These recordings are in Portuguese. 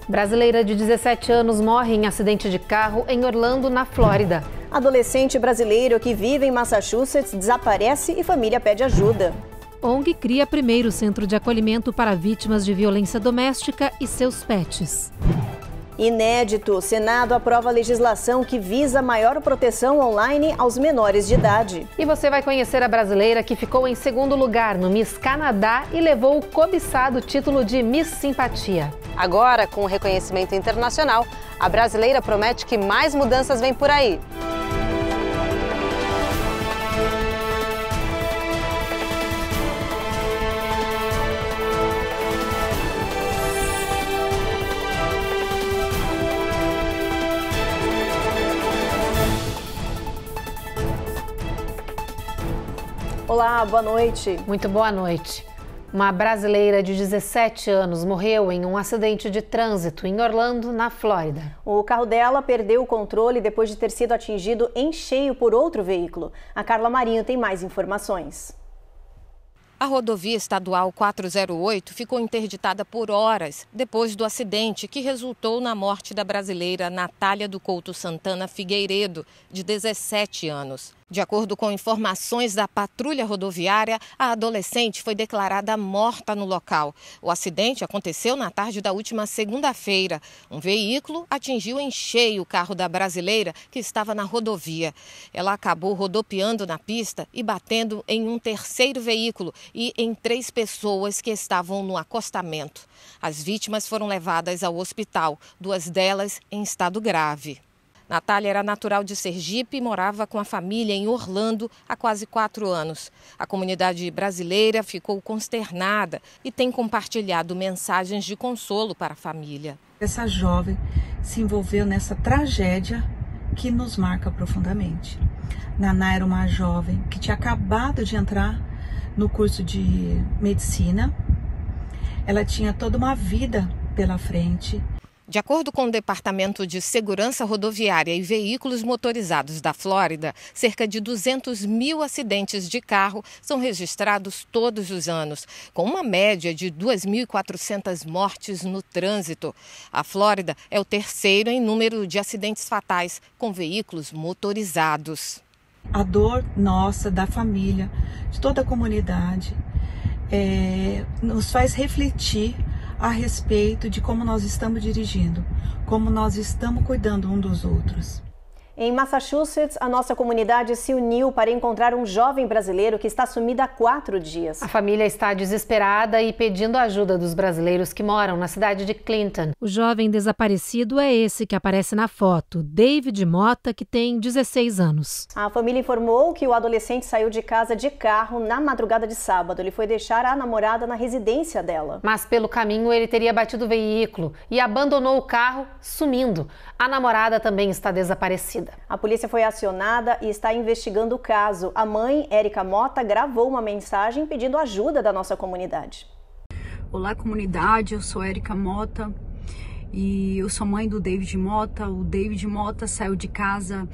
Brasileira de 17 anos morre em acidente de carro em Orlando, na Flórida. Adolescente brasileiro que vive em Massachusetts desaparece e família pede ajuda. ONG cria primeiro centro de acolhimento para vítimas de violência doméstica e seus pets. Inédito, Senado aprova legislação que visa maior proteção online aos menores de idade. E você vai conhecer a brasileira que ficou em segundo lugar no Miss Canadá e levou o cobiçado título de Miss Simpatia. Agora, com o reconhecimento internacional, a brasileira promete que mais mudanças vêm por aí. Olá, boa noite. Muito boa noite. Uma brasileira de 17 anos morreu em um acidente de trânsito em Orlando, na Flórida. O carro dela perdeu o controle depois de ter sido atingido em cheio por outro veículo. A Carla Marinho tem mais informações. A rodovia estadual 408 ficou interditada por horas depois do acidente que resultou na morte da brasileira Natália do Couto Santana Figueiredo, de 17 anos. De acordo com informações da patrulha rodoviária, a adolescente foi declarada morta no local. O acidente aconteceu na tarde da última segunda-feira. Um veículo atingiu em cheio o carro da brasileira que estava na rodovia. Ela acabou rodopiando na pista e batendo em um terceiro veículo e em 3 pessoas que estavam no acostamento. As vítimas foram levadas ao hospital, 2 delas em estado grave. Natália era natural de Sergipe e morava com a família em Orlando há quase 4 anos. A comunidade brasileira ficou consternada e tem compartilhado mensagens de consolo para a família. Essa jovem se envolveu nessa tragédia que nos marca profundamente. Naná era uma jovem que tinha acabado de entrar no curso de medicina. Ela tinha toda uma vida pela frente. De acordo com o Departamento de Segurança Rodoviária e Veículos Motorizados da Flórida, cerca de 200 mil acidentes de carro são registrados todos os anos, com uma média de 2.400 mortes no trânsito. A Flórida é o terceiro em número de acidentes fatais com veículos motorizados. A dor nossa, da família, de toda a comunidade, nos faz refletir a respeito de como nós estamos dirigindo, como nós estamos cuidando um dos outros. Em Massachusetts, a nossa comunidade se uniu para encontrar um jovem brasileiro que está sumido há 4 dias. A família está desesperada e pedindo ajuda dos brasileiros que moram na cidade de Clinton. O jovem desaparecido é esse que aparece na foto, David Mota, que tem 16 anos. A família informou que o adolescente saiu de casa de carro na madrugada de sábado. Ele foi deixar a namorada na residência dela. Mas pelo caminho ele teria batido o veículo e abandonou o carro, sumindo. A namorada também está desaparecida. A polícia foi acionada e está investigando o caso. A mãe, Érica Mota, gravou uma mensagem pedindo ajuda da nossa comunidade. Olá, comunidade, eu sou Érica Mota e eu sou mãe do David Mota. O David Mota saiu de casa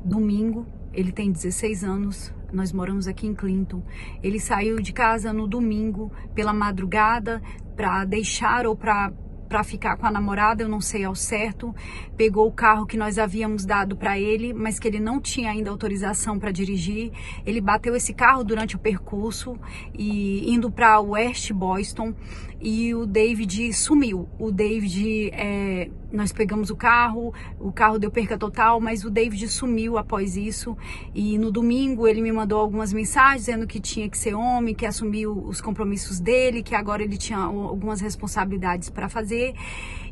domingo, ele tem 16 anos, nós moramos aqui em Clinton. Ele saiu de casa no domingo pela madrugada para deixar ou para ficar com a namorada, eu não sei ao certo. Pegou o carro que nós havíamos dado para ele, mas que ele não tinha ainda autorização para dirigir. Ele bateu esse carro durante o percurso e indo para West Boston, e o David sumiu. O David, nós pegamos o carro deu perca total, mas o David sumiu após isso. E no domingo ele me mandou algumas mensagens dizendo que tinha que ser homem, que assumiu os compromissos dele, que agora ele tinha algumas responsabilidades para fazer.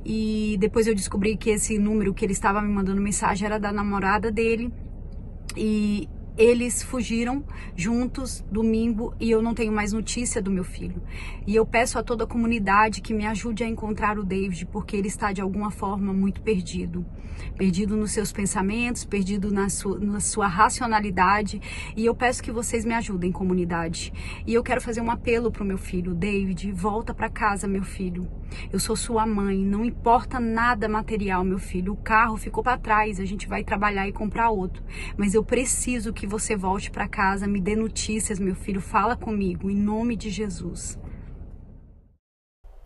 E depois eu descobri que esse número que ele estava me mandando mensagem era da namorada dele. E eles fugiram juntos domingo e eu não tenho mais notícia do meu filho. E eu peço a toda a comunidade que me ajude a encontrar o David, porque ele está de alguma forma muito perdido. Perdido nos seus pensamentos, perdido na sua racionalidade. E eu peço que vocês me ajudem, comunidade. E eu quero fazer um apelo para o meu filho. David, volta para casa, meu filho. Eu sou sua mãe, não importa nada material, meu filho. O carro ficou para trás, a gente vai trabalhar e comprar outro. Mas eu preciso que você volte para casa, me dê notícias, meu filho. Fala comigo, em nome de Jesus.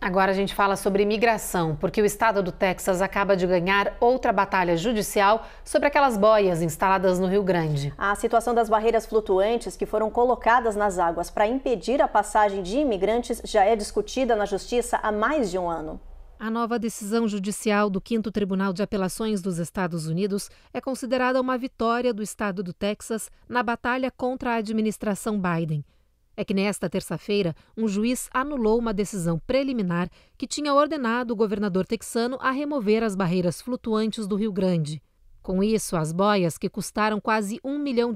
Agora a gente fala sobre imigração, porque o estado do Texas acaba de ganhar outra batalha judicial sobre aquelas boias instaladas no Rio Grande. A situação das barreiras flutuantes que foram colocadas nas águas para impedir a passagem de imigrantes já é discutida na Justiça há mais de um ano. A nova decisão judicial do 5º Tribunal de Apelações dos Estados Unidos é considerada uma vitória do estado do Texas na batalha contra a administração Biden. É que nesta terça-feira, um juiz anulou uma decisão preliminar que tinha ordenado o governador texano a remover as barreiras flutuantes do Rio Grande. Com isso, as boias, que custaram quase $1 milhão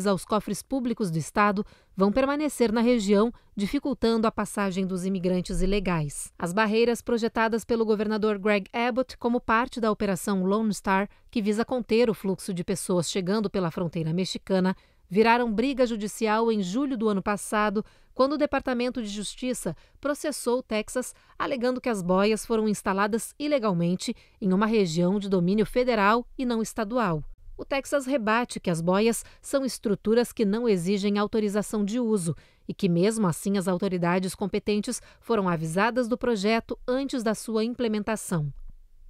aos cofres públicos do estado, vão permanecer na região, dificultando a passagem dos imigrantes ilegais. As barreiras projetadas pelo governador Greg Abbott como parte da Operação Lone Star, que visa conter o fluxo de pessoas chegando pela fronteira mexicana, viraram briga judicial em julho do ano passado, quando o Departamento de Justiça processou o Texas, alegando que as boias foram instaladas ilegalmente em uma região de domínio federal e não estadual. O Texas rebate que as boias são estruturas que não exigem autorização de uso e que, mesmo assim, as autoridades competentes foram avisadas do projeto antes da sua implementação.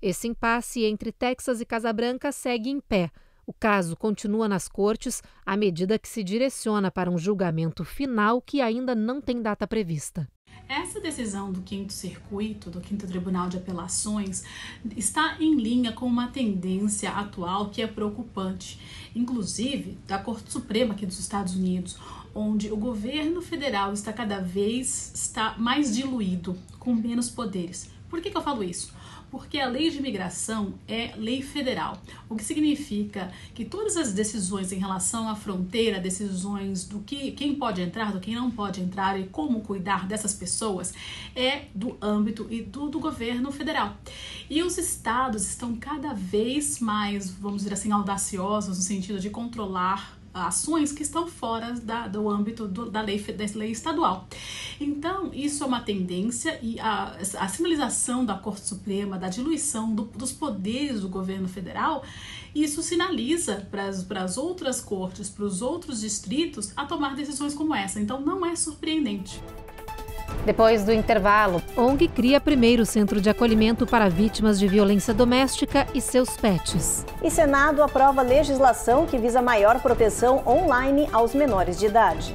Esse impasse entre Texas e Casa Branca segue em pé. O caso continua nas cortes à medida que se direciona para um julgamento final que ainda não tem data prevista. Essa decisão do 5º Circuito, do 5º Tribunal de Apelações, está em linha com uma tendência atual que é preocupante, inclusive da Corte Suprema aqui dos Estados Unidos, onde o governo federal está cada vez mais diluído, com menos poderes. Por que eu falo isso? Porque a lei de imigração é lei federal, o que significa que todas as decisões em relação à fronteira, decisões do quem pode entrar, do quem não pode entrar e como cuidar dessas pessoas, é do âmbito e do governo federal. E os estados estão cada vez mais, vamos dizer assim, audaciosos no sentido de controlar ações que estão fora do âmbito da lei estadual. Então, isso é uma tendência e a sinalização da Corte Suprema, da diluição dos poderes do governo federal, isso sinaliza para as outras cortes, para os outros distritos, a tomar decisões como essa. Então, não é surpreendente. Depois do intervalo, ONG cria primeiro centro de acolhimento para vítimas de violência doméstica e seus pets. E Senado aprova legislação que visa maior proteção online aos menores de idade.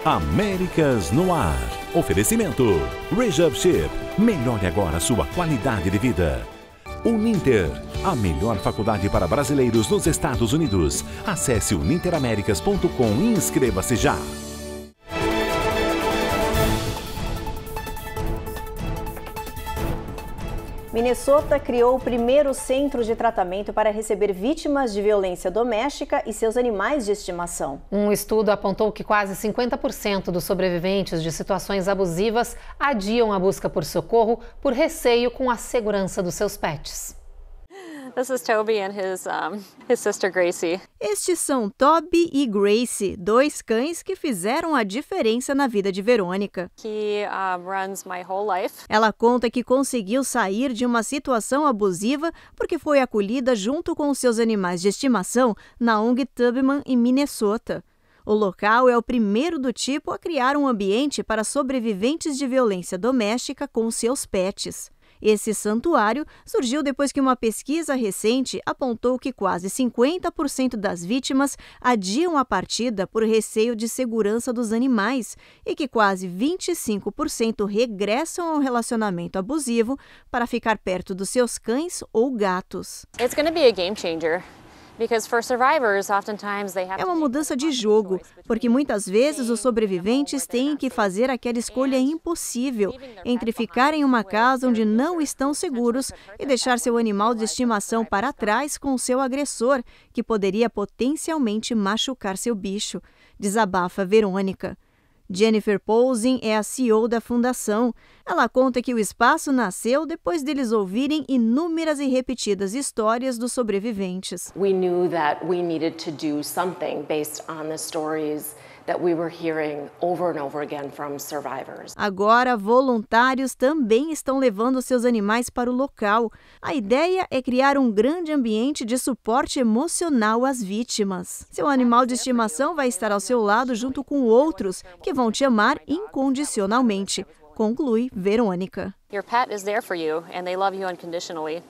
Américas no Ar. Oferecimento. Rejup Chip. Melhore agora a sua qualidade de vida. Uninter, a melhor faculdade para brasileiros nos Estados Unidos. Acesse uninteraméricas.com e inscreva-se já. Minnesota criou o primeiro centro de tratamento para receber vítimas de violência doméstica e seus animais de estimação. Um estudo apontou que quase 50% dos sobreviventes de situações abusivas adiam a busca por socorro por receio com a segurança dos seus pets. This is Toby and his sister Gracie. Estes são Toby e Gracie, dois cães que fizeram a diferença na vida de Verônica. He runs my whole life. Ela conta que conseguiu sair de uma situação abusiva porque foi acolhida junto com os seus animais de estimação na ONG Tubman, em Minnesota. O local é o primeiro do tipo a criar um ambiente para sobreviventes de violência doméstica com seus pets. Esse santuário surgiu depois que uma pesquisa recente apontou que quase 50% das vítimas adiam a partida por receio de segurança dos animais e que quase 25% regressam ao relacionamento abusivo para ficar perto dos seus cães ou gatos. It's going to be a game changer. É uma mudança de jogo, porque muitas vezes os sobreviventes têm que fazer aquela escolha impossível entre ficar em uma casa onde não estão seguros e deixar seu animal de estimação para trás com o seu agressor, que poderia potencialmente machucar seu bicho, desabafa Verônica. Jennifer Poulsen é a CEO da fundação. Ela conta que o espaço nasceu depois deles ouvirem inúmeras e repetidas histórias dos sobreviventes. We knew that we needed to do something based on the stories that we were hearing over and over again from survivors. Agora, voluntários também estão levando seus animais para o local. A ideia é criar um grande ambiente de suporte emocional às vítimas. Seu animal de estimação vai estar ao seu lado junto com outros que vão te amar incondicionalmente, conclui Verônica. Your pet is there for you and they love you unconditionally.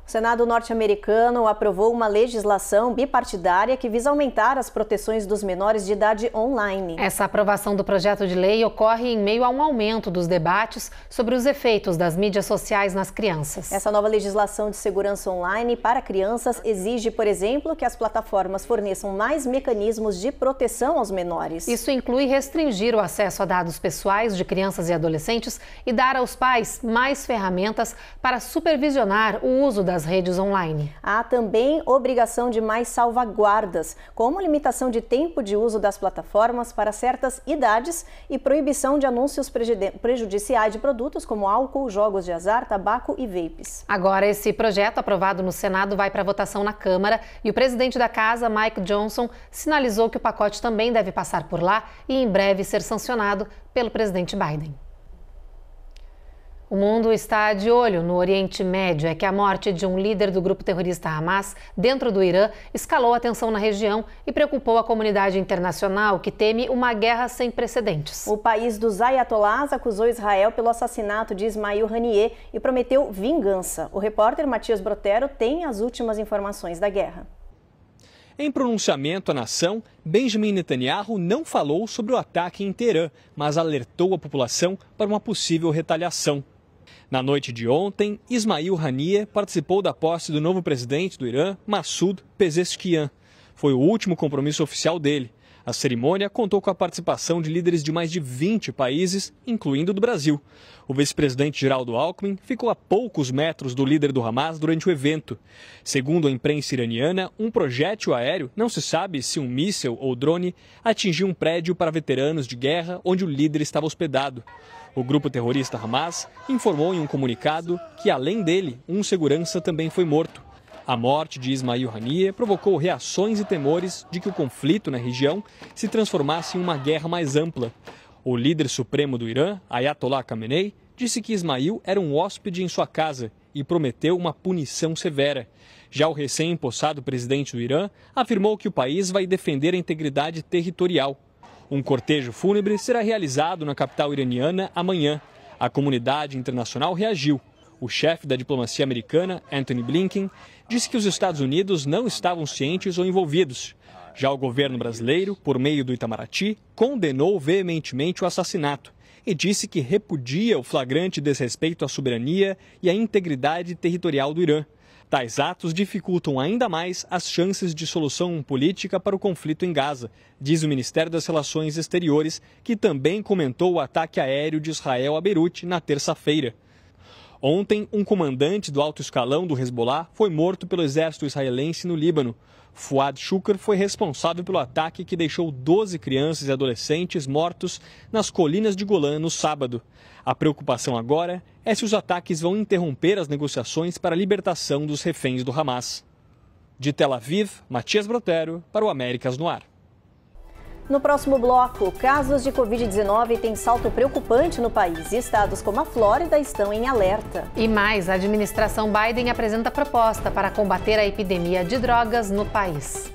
O Senado norte-americano aprovou uma legislação bipartidária que visa aumentar as proteções dos menores de idade online. Essa aprovação do projeto de lei ocorre em meio a um aumento dos debates sobre os efeitos das mídias sociais nas crianças. Essa nova legislação de segurança online para crianças exige, por exemplo, que as plataformas forneçam mais mecanismos de proteção aos menores. Isso inclui restringir o acesso a dados pessoais de crianças e adolescentes e dar aos pais mais ferramentas para supervisionar o uso das redes online. Há também obrigação de mais salvaguardas, como limitação de tempo de uso das plataformas para certas idades e proibição de anúncios prejudiciais de produtos como álcool, jogos de azar, tabaco e vapes. Agora, esse projeto aprovado no Senado vai para votação na Câmara e o presidente da Casa, Mike Johnson, sinalizou que o pacote também deve passar por lá e em breve ser sancionado pelo presidente Biden. O mundo está de olho no Oriente Médio. É que a morte de um líder do grupo terrorista Hamas dentro do Irã escalou a tensão na região e preocupou a comunidade internacional, que teme uma guerra sem precedentes. O país dos ayatolás acusou Israel pelo assassinato de Ismail Haniyeh e prometeu vingança. O repórter Matias Brotero tem as últimas informações da guerra. Em pronunciamento à nação, Benjamin Netanyahu não falou sobre o ataque em Teherã, mas alertou a população para uma possível retaliação. Na noite de ontem, Ismail Haniyeh participou da posse do novo presidente do Irã, Massoud Pezeshkian. Foi o último compromisso oficial dele. A cerimônia contou com a participação de líderes de mais de 20 países, incluindo do Brasil. O vice-presidente Geraldo Alckmin ficou a poucos metros do líder do Hamas durante o evento. Segundo a imprensa iraniana, um projétil aéreo, não se sabe se um míssil ou drone, atingiu um prédio para veteranos de guerra onde o líder estava hospedado. O grupo terrorista Hamas informou em um comunicado que, além dele, um segurança também foi morto. A morte de Ismail Haniyeh provocou reações e temores de que o conflito na região se transformasse em uma guerra mais ampla. O líder supremo do Irã, Ayatollah Khamenei, disse que Ismail era um hóspede em sua casa e prometeu uma punição severa. Já o recém-empossado presidente do Irã afirmou que o país vai defender a integridade territorial. Um cortejo fúnebre será realizado na capital iraniana amanhã. A comunidade internacional reagiu. O chefe da diplomacia americana, Antony Blinken, disse que os Estados Unidos não estavam cientes ou envolvidos. Já o governo brasileiro, por meio do Itamaraty, condenou veementemente o assassinato e disse que repudia o flagrante desrespeito à soberania e à integridade territorial do Irã. Tais atos dificultam ainda mais as chances de solução política para o conflito em Gaza, diz o Ministério das Relações Exteriores, que também comentou o ataque aéreo de Israel a Beirute na terça-feira. Ontem, um comandante do alto escalão do Hezbollah foi morto pelo exército israelense no Líbano. Fuad Shukr foi responsável pelo ataque que deixou 12 crianças e adolescentes mortos nas colinas de Golã no sábado. A preocupação agora é se os ataques vão interromper as negociações para a libertação dos reféns do Hamas. De Tel Aviv, Matias Brotero, para o Américas no Ar. No próximo bloco, casos de Covid-19 têm salto preocupante no país e estados como a Flórida estão em alerta. E mais, a administração Biden apresenta proposta para combater a epidemia de drogas no país.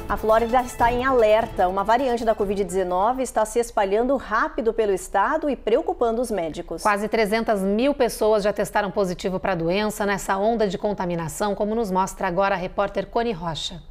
A Flórida está em alerta. Uma variante da Covid-19 está se espalhando rápido pelo estado e preocupando os médicos. Quase 300 mil pessoas já testaram positivo para a doença nessa onda de contaminação, como nos mostra agora a repórter Cone Rocha.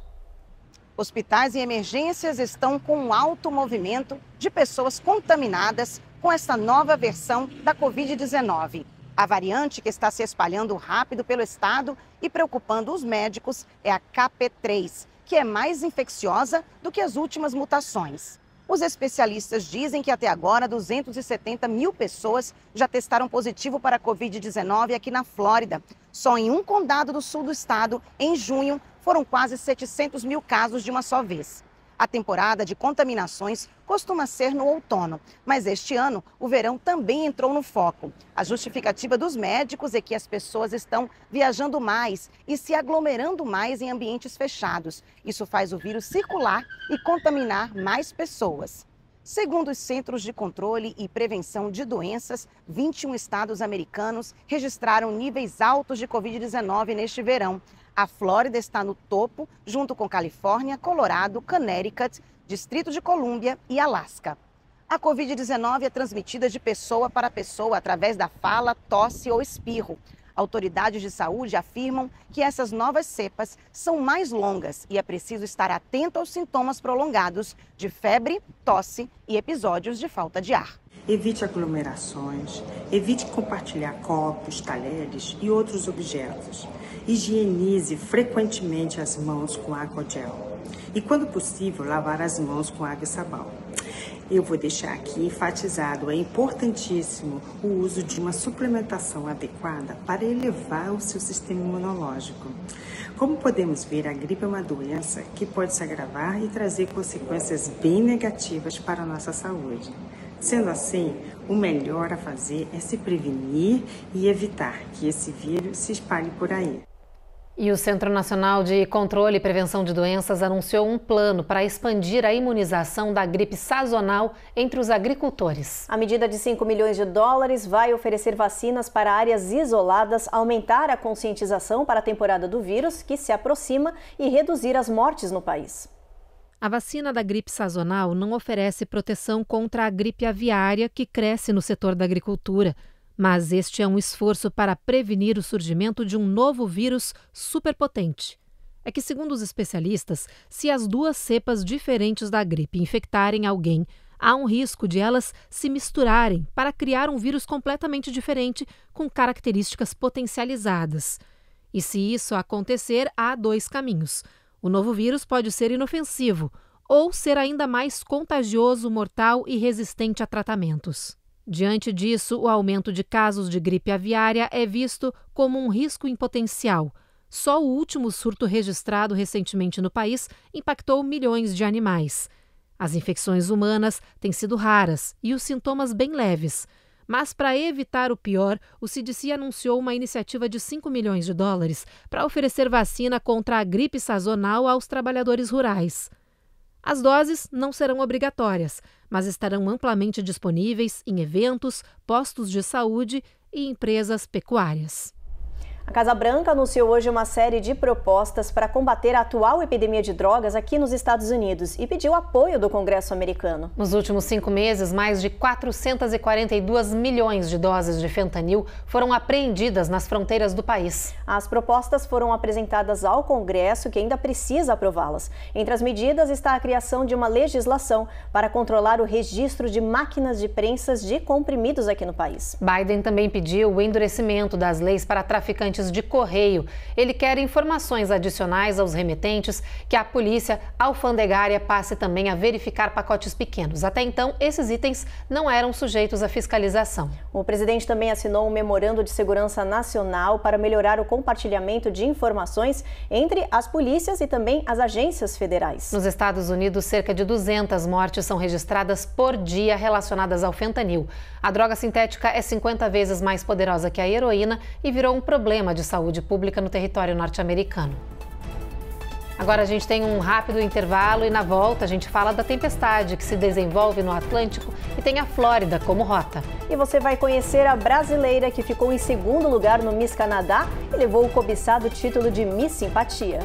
Hospitais e emergências estão com um alto movimento de pessoas contaminadas com esta nova versão da Covid-19. A variante que está se espalhando rápido pelo estado e preocupando os médicos é a KP3, que é mais infecciosa do que as últimas mutações. Os especialistas dizem que até agora 270 mil pessoas já testaram positivo para a Covid-19 aqui na Flórida. Só em um condado do sul do estado, em junho, foram quase 700 mil casos de uma só vez. A temporada de contaminações costuma ser no outono, mas este ano o verão também entrou no foco. A justificativa dos médicos é que as pessoas estão viajando mais e se aglomerando mais em ambientes fechados. Isso faz o vírus circular e contaminar mais pessoas. Segundo os Centros de Controle e Prevenção de Doenças, 21 estados americanos registraram níveis altos de Covid-19 neste verão. A Flórida está no topo, junto com Califórnia, Colorado, Connecticut, Distrito de Colômbia e Alasca. A Covid-19 é transmitida de pessoa para pessoa através da fala, tosse ou espirro. Autoridades de saúde afirmam que essas novas cepas são mais longas e é preciso estar atento aos sintomas prolongados de febre, tosse e episódios de falta de ar. Evite aglomerações, evite compartilhar copos, talheres e outros objetos. Higienize frequentemente as mãos com água ou gel. E, quando possível, lavar as mãos com água e sabão. Eu vou deixar aqui enfatizado, é importantíssimo o uso de uma suplementação adequada para elevar o seu sistema imunológico. Como podemos ver, a gripe é uma doença que pode se agravar e trazer consequências bem negativas para a nossa saúde. Sendo assim, o melhor a fazer é se prevenir e evitar que esse vírus se espalhe por aí. E o Centro Nacional de Controle e Prevenção de Doenças anunciou um plano para expandir a imunização da gripe sazonal entre os agricultores. A medida de 5 milhões de dólares vai oferecer vacinas para áreas isoladas, aumentar a conscientização para a temporada do vírus, que se aproxima, e reduzir as mortes no país. A vacina da gripe sazonal não oferece proteção contra a gripe aviária, que cresce no setor da agricultura. Mas este é um esforço para prevenir o surgimento de um novo vírus superpotente. É que, segundo os especialistas, se as duas cepas diferentes da gripe infectarem alguém, há um risco de elas se misturarem para criar um vírus completamente diferente com características potencializadas. E se isso acontecer, há dois caminhos. O novo vírus pode ser inofensivo ou ser ainda mais contagioso, mortal e resistente a tratamentos. Diante disso, o aumento de casos de gripe aviária é visto como um risco em potencial. Só o último surto registrado recentemente no país impactou milhões de animais. As infecções humanas têm sido raras e os sintomas bem leves. Mas, para evitar o pior, o CDC anunciou uma iniciativa de 5 milhões de dólares para oferecer vacina contra a gripe sazonal aos trabalhadores rurais. As doses não serão obrigatórias, mas estarão amplamente disponíveis em eventos, postos de saúde e empresas pecuárias. A Casa Branca anunciou hoje uma série de propostas para combater a atual epidemia de drogas aqui nos Estados Unidos e pediu apoio do Congresso americano. Nos últimos 5 meses, mais de 442 milhões de doses de fentanil foram apreendidas nas fronteiras do país. As propostas foram apresentadas ao Congresso, que ainda precisa aprová-las. Entre as medidas está a criação de uma legislação para controlar o registro de máquinas de prensas de comprimidos aqui no país. Biden também pediu o endurecimento das leis para traficantes de correio. Ele quer informações adicionais aos remetentes, que a polícia alfandegária passe também a verificar pacotes pequenos. Até então, esses itens não eram sujeitos à fiscalização. O presidente também assinou um memorando de segurança nacional para melhorar o compartilhamento de informações entre as polícias e também as agências federais. Nos Estados Unidos, cerca de 200 mortes são registradas por dia relacionadas ao fentanil. A droga sintética é 50 vezes mais poderosa que a heroína e virou um problema de saúde pública no território norte-americano. Agora a gente tem um rápido intervalo e na volta a gente fala da tempestade que se desenvolve no Atlântico e tem a Flórida como rota. E você vai conhecer a brasileira que ficou em segundo lugar no Miss Canadá e levou o cobiçado título de Miss Simpatia.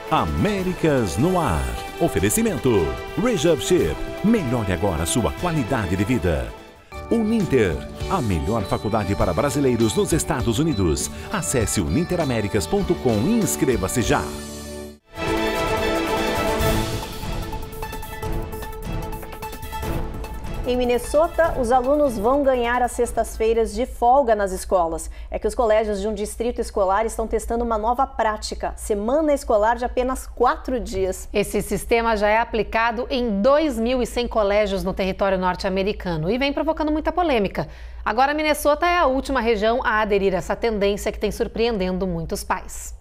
Américas no Ar. Oferecimento Rejab Ship. Melhore agora sua qualidade de vida. Uninter, a melhor faculdade para brasileiros nos Estados Unidos. Acesse uninteraméricas.com e inscreva-se já. Em Minnesota, os alunos vão ganhar as sextas-feiras de folga nas escolas. É que os colégios de um distrito escolar estão testando uma nova prática, semana escolar de apenas 4 dias. Esse sistema já é aplicado em 2.100 colégios no território norte-americano e vem provocando muita polêmica. Agora, Minnesota é a última região a aderir a essa tendência que tem surpreendendo muitos pais.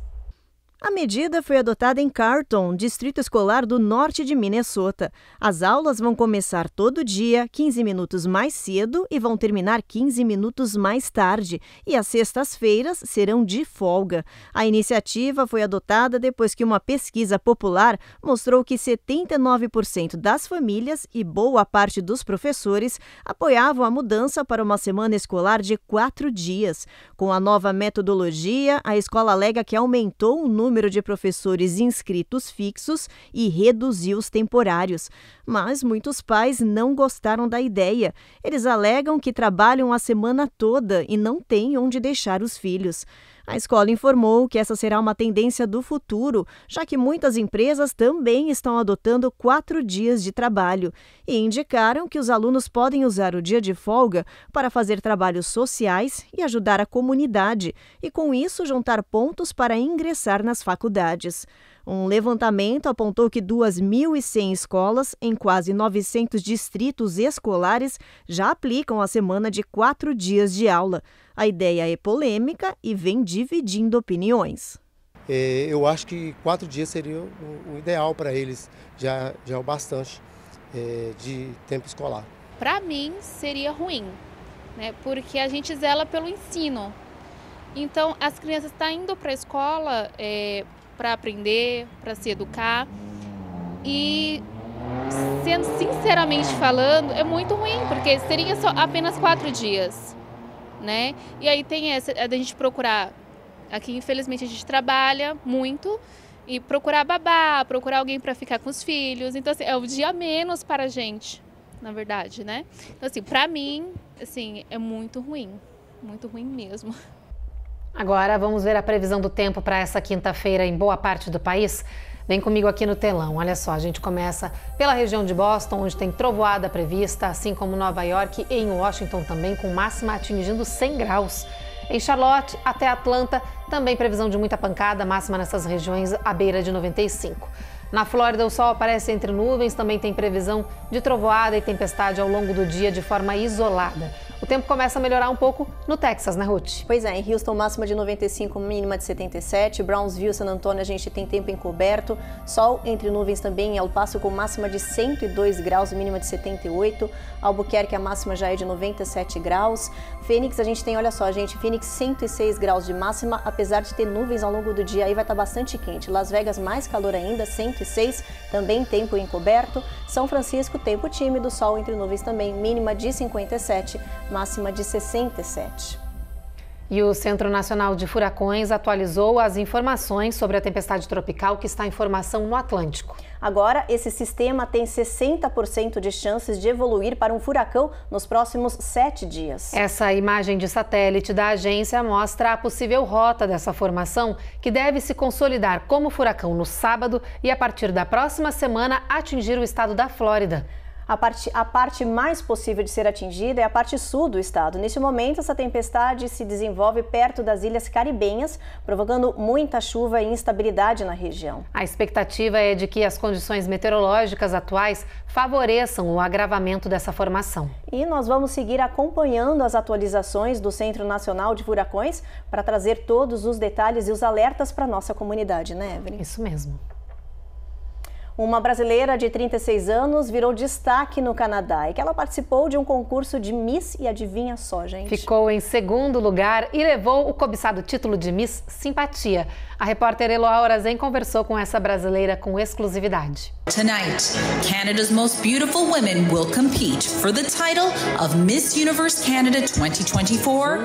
A medida foi adotada em Carleton, distrito escolar do norte de Minnesota. As aulas vão começar todo dia, 15 minutos mais cedo, e vão terminar 15 minutos mais tarde. E as sextas-feiras serão de folga. A iniciativa foi adotada depois que uma pesquisa popular mostrou que 79% das famílias e boa parte dos professores apoiavam a mudança para uma semana escolar de 4 dias. Com a nova metodologia, a escola alega que aumentou o número de professores inscritos fixos e reduziu os temporários. Mas muitos pais não gostaram da ideia. Eles alegam que trabalham a semana toda e não têm onde deixar os filhos. A escola informou que essa será uma tendência do futuro, já que muitas empresas também estão adotando 4 dias de trabalho e indicaram que os alunos podem usar o dia de folga para fazer trabalhos sociais e ajudar a comunidade e, com isso, juntar pontos para ingressar nas faculdades. Um levantamento apontou que 2.100 escolas em quase 900 distritos escolares já aplicam a semana de 4 dias de aula. A ideia é polêmica e vem dividindo opiniões. Eu acho que 4 dias seria o ideal para eles, já é o bastante de tempo escolar. Para mim seria ruim, né? Porque a gente zela pelo ensino. Então as crianças estão indo para a escola para aprender, para se educar e, sendo sinceramente falando, é muito ruim, porque seria só apenas 4 dias, né? E aí tem essa da gente procurar, aqui infelizmente a gente trabalha muito, e procurar babá, procurar alguém para ficar com os filhos, então assim, é um dia a menos para a gente, na verdade, né? Então assim, para mim, assim, é muito ruim mesmo. Agora vamos ver a previsão do tempo para essa quinta-feira em boa parte do país. Vem comigo aqui no telão. Olha só, a gente começa pela região de Boston, onde tem trovoada prevista, assim como Nova York e em Washington também, com máxima atingindo 100 graus. Em Charlotte até Atlanta, também previsão de muita pancada, máxima nessas regiões à beira de 95. Na Flórida, o sol aparece entre nuvens, também tem previsão de trovoada e tempestade ao longo do dia de forma isolada. O tempo começa a melhorar um pouco no Texas, né, Ruth? Pois é, em Houston, máxima de 95, mínima de 77. Brownsville, San Antônio, a gente tem tempo encoberto. Sol entre nuvens também em El Paso, com máxima de 102 graus, mínima de 78. Albuquerque, a máxima já é de 97 graus. Phoenix, a gente tem, olha só, gente, Phoenix 106 graus de máxima, apesar de ter nuvens ao longo do dia, aí vai estar bastante quente. Las Vegas, mais calor ainda, 106, também tempo encoberto. São Francisco, tempo tímido, sol entre nuvens também, mínima de 57, máxima de 67. E o Centro Nacional de Furacões atualizou as informações sobre a tempestade tropical que está em formação no Atlântico. Agora, esse sistema tem 60% de chances de evoluir para um furacão nos próximos 7 dias. Essa imagem de satélite da agência mostra a possível rota dessa formação, que deve se consolidar como furacão no sábado e, a partir da próxima semana, atingir o estado da Flórida. A parte mais possível de ser atingida é a parte sul do estado. Neste momento, essa tempestade se desenvolve perto das ilhas caribenhas, provocando muita chuva e instabilidade na região. A expectativa é de que as condições meteorológicas atuais favoreçam o agravamento dessa formação. E nós vamos seguir acompanhando as atualizações do Centro Nacional de Furacões para trazer todos os detalhes e os alertas para a nossa comunidade, né, Evelyn? Isso mesmo. Uma brasileira de 36 anos virou destaque no Canadá e que ela participou de um concurso de Miss e adivinha só, gente. Ficou em segundo lugar e levou o cobiçado título de Miss Simpatia. A repórter Eloá Orazen conversou com essa brasileira com exclusividade. Tonight, Canada's most beautiful women will compete for the title of Miss Universe Canada 2024.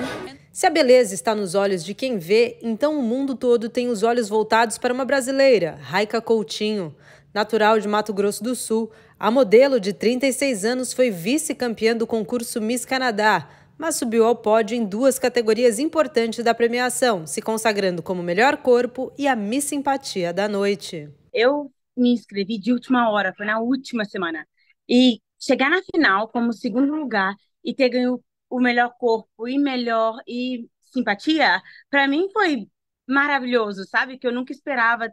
Se a beleza está nos olhos de quem vê, então o mundo todo tem os olhos voltados para uma brasileira, Raika Coutinho. Natural de Mato Grosso do Sul, a modelo de 36 anos foi vice-campeã do concurso Miss Canadá, mas subiu ao pódio em 2 categorias importantes da premiação, se consagrando como melhor corpo e a Miss Simpatia da noite. Eu me inscrevi de última hora, foi na última semana. E chegar na final como segundo lugar e ter ganho o melhor corpo e simpatia, para mim foi maravilhoso, sabe? Que eu nunca esperava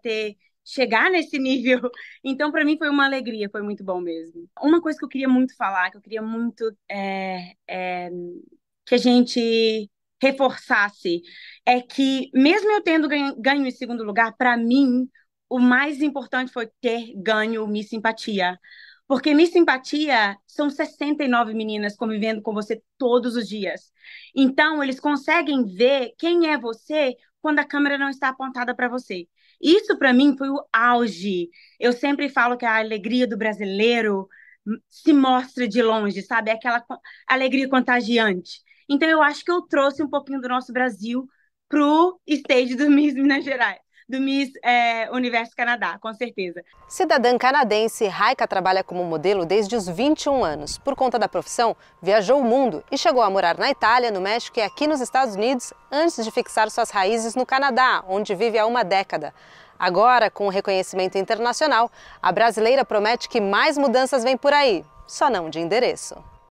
chegar nesse nível. Então, para mim, foi uma alegria, foi muito bom mesmo. Uma coisa que eu queria muito falar, que eu queria muito que a gente reforçasse é que, mesmo eu tendo ganho em segundo lugar, para mim, o mais importante foi ter ganho Miss Simpatia. Porque Miss Simpatia são 69 meninas convivendo com você todos os dias. Então, eles conseguem ver quem é você quando a câmera não está apontada para você. Isso, para mim, foi o auge. Eu sempre falo que a alegria do brasileiro se mostra de longe, sabe? É aquela alegria contagiante. Então, eu acho que eu trouxe um pouquinho do nosso Brasil pro stage do Miss Minas Gerais, do Miss Universo Canadá, com certeza. Cidadã canadense, Raika trabalha como modelo desde os 21 anos. Por conta da profissão, viajou o mundo e chegou a morar na Itália, no México e aqui nos Estados Unidos, antes de fixar suas raízes no Canadá, onde vive há uma década. Agora, com o reconhecimento internacional, a brasileira promete que mais mudanças vêm por aí, só não de endereço.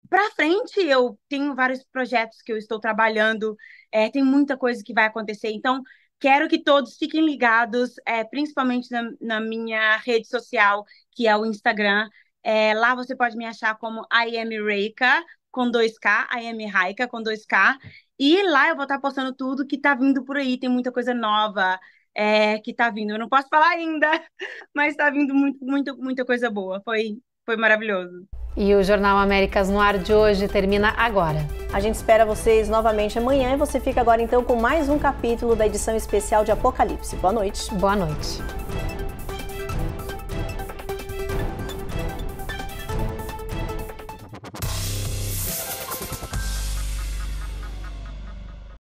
Para frente, eu tenho vários projetos que eu estou trabalhando, tem muita coisa que vai acontecer, então quero que todos fiquem ligados, principalmente na minha rede social, que é o Instagram. Lá você pode me achar como I am Raika, com 2K, I am Raika, com 2K, e lá eu vou estar postando tudo que está vindo por aí, tem muita coisa nova que está vindo. Eu não posso falar ainda, mas está vindo muita coisa boa, foi maravilhoso. E o Jornal Américas no Ar de hoje termina agora. A gente espera vocês novamente amanhã e você fica agora então com mais um capítulo da edição especial de Apocalipse. Boa noite. Boa noite.